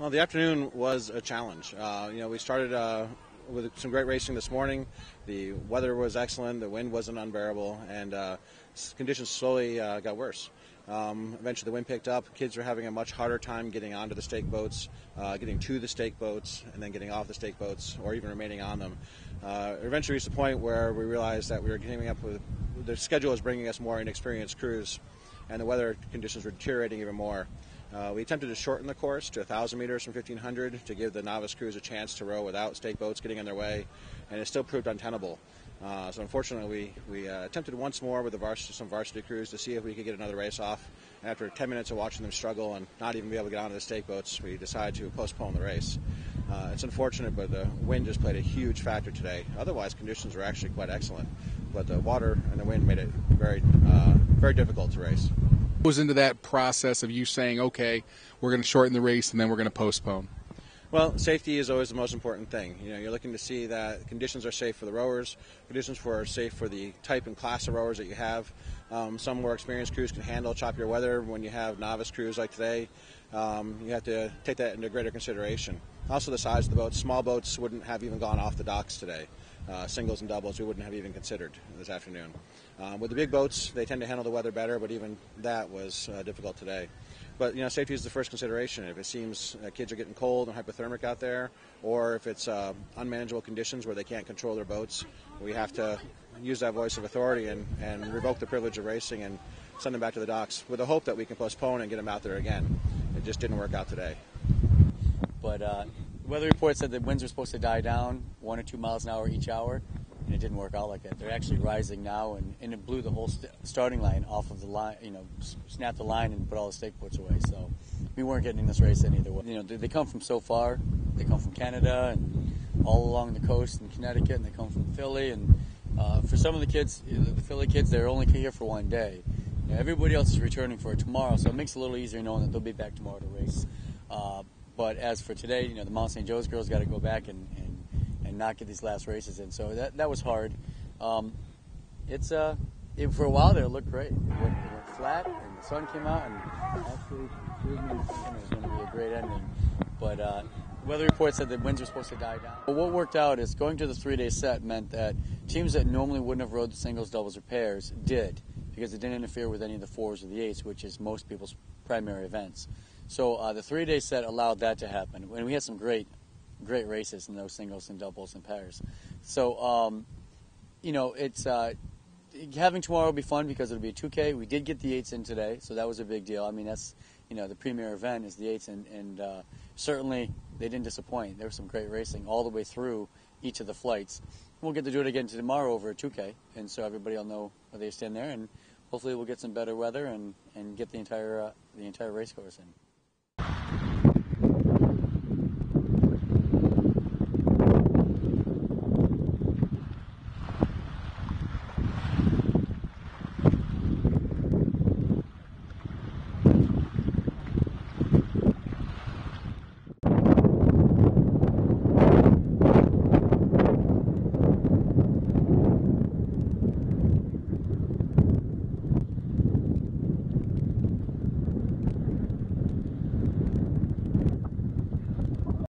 Well, the afternoon was a challenge. We started with some great racing this morning. The weather was excellent, the wind wasn't unbearable, and conditions slowly got worse. Eventually the wind picked up. Kids were having a much harder time getting onto the stake boats, getting to the stake boats, and then getting off the stake boats, or even remaining on them. Eventually reached a point where we realized that we were coming up with, the schedule was bringing us more inexperienced crews, and the weather conditions were deteriorating even more. We attempted to shorten the course to 1,000 meters from 1,500 to give the novice crews a chance to row without stake boats getting in their way, and it still proved untenable. So unfortunately, we attempted once more with some varsity crews to see if we could get another race off. And after 10 minutes of watching them struggle and not even be able to get onto the stake boats, we decided to postpone the race. It's unfortunate, but the wind just played a huge factor today. Otherwise, conditions were actually quite excellent, but the water and the wind made it very difficult to race. What goes into that process of you saying, okay, we're going to shorten the race and then we're going to postpone? Well, safety is always the most important thing. You're looking to see that conditions are safe for the rowers, conditions are safe for the type and class of rowers that you have. Some more experienced crews can handle choppier weather. When you have novice crews like today, you have to take that into greater consideration. Also the size of the boats. Small boats wouldn't have even gone off the docks today. Singles and doubles we wouldn't have even considered this afternoon. With the big boats, they tend to handle the weather better, but even that was difficult today. But safety is the first consideration. If it seems kids are getting cold and hypothermic out there, or if it's unmanageable conditions where they can't control their boats, we have to use that voice of authority and revoke the privilege of racing and send them back to the docks with the hope that we can postpone and get them out there again. It just didn't work out today. But weather report said the winds were supposed to die down 1 or 2 miles an hour each hour, and it didn't work out like that. They're actually rising now, and it blew the whole starting line off of the line, snapped the line and put all the stake boats away. So we weren't getting this race in either way. They come from so far. They come from Canada and all along the coast in Connecticut, and they come from Philly. And for some of the kids, the Philly kids, they're only here for one day. Everybody else is returning for tomorrow, so it makes it a little easier knowing that they'll be back tomorrow to race. But as for today, the Mount St. Joe's girls got to go back and not get these last races in. So that was hard. For a while there, it looked great. It went flat, and the sun came out, and actually proved me it was going to be a great ending. But weather report said the winds were supposed to die down. But what worked out is going to the 3-day set meant that teams that normally wouldn't have rowed the singles, doubles, or pairs did, because it didn't interfere with any of the 4s or the 8s, which is most people's primary events. So the 3-day set allowed that to happen, and we had some great races in those singles and doubles and pairs. So it's having tomorrow will be fun because it'll be a 2K. We did get the 8s in today, so that was a big deal. I mean, that's the premier event is the 8s, and certainly they didn't disappoint. There was some great racing all the way through each of the flights. We'll get to do it again tomorrow over a 2K, and so everybody will know where they stand there, and hopefully we'll get some better weather and get the entire race course in.